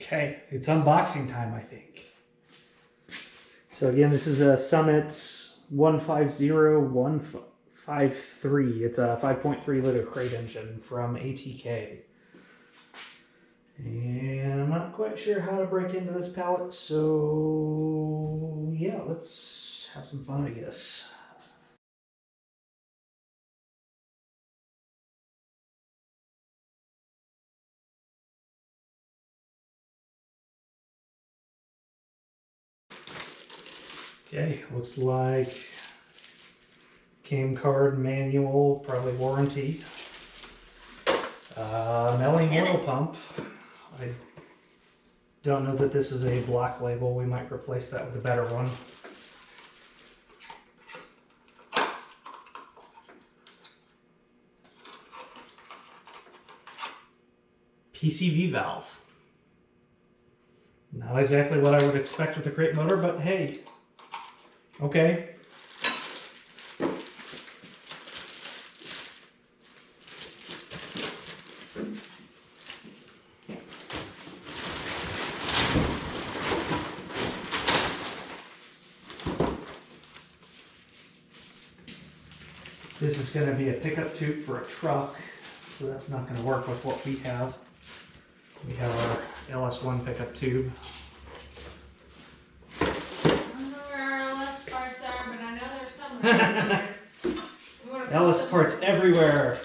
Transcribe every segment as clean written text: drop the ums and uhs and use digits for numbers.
Okay, it's unboxing time, I think. So again, this is a Summit 150153. It's a 5.3 liter crate engine from ATK. And I'm not quite sure how to break into this pallet, so yeah, let's have some fun, I guess. Okay, looks like cam card, manual, probably warranty. Melling oil pump. I don't know that this is a block label. We might replace that with a better one. PCV valve. Not exactly what I would expect with a crate motor, but hey, okay. This is going to be a pickup tube for a truck, so that's not going to work with what we have. We have our LS1 pickup tube. I don't know where our LS parts are, but I know there's somewhere. LS parts everywhere.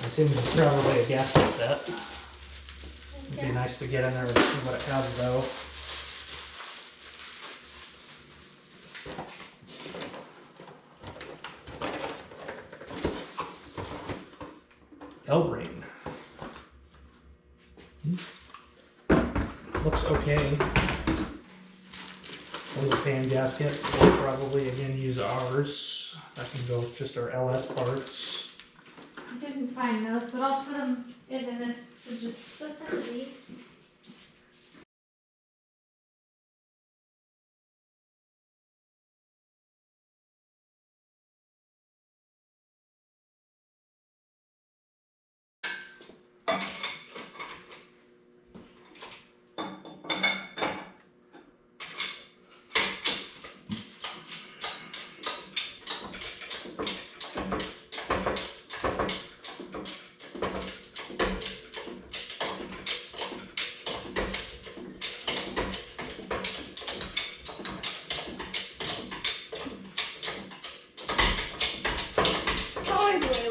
I assume it's probably a gasket set. It'd be nice to get in there and see what it has though. L-ring. Looks okay. A little fan gasket. We'll probably again use ours. That can go with just our LS parts. I didn't find those, but I'll put them in its vicinity.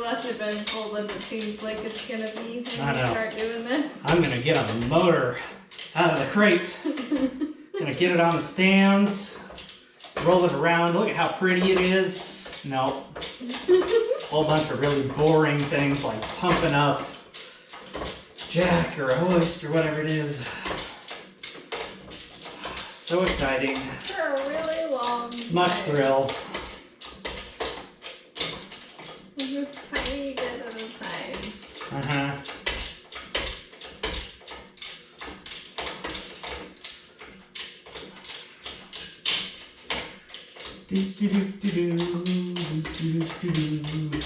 Less eventful than it seems like it's gonna be when I you know. start doing this. I'm gonna get a motor out of the crate. Gonna get it on the stands, roll it around. Look at how pretty it is. No, whole bunch of really boring things like pumping up jack or a hoist or whatever it is. So exciting. For a really long Much time. thrill. Just tiny bit at a time. Uh-huh. Do, do, do, do, do, do, do, do, do.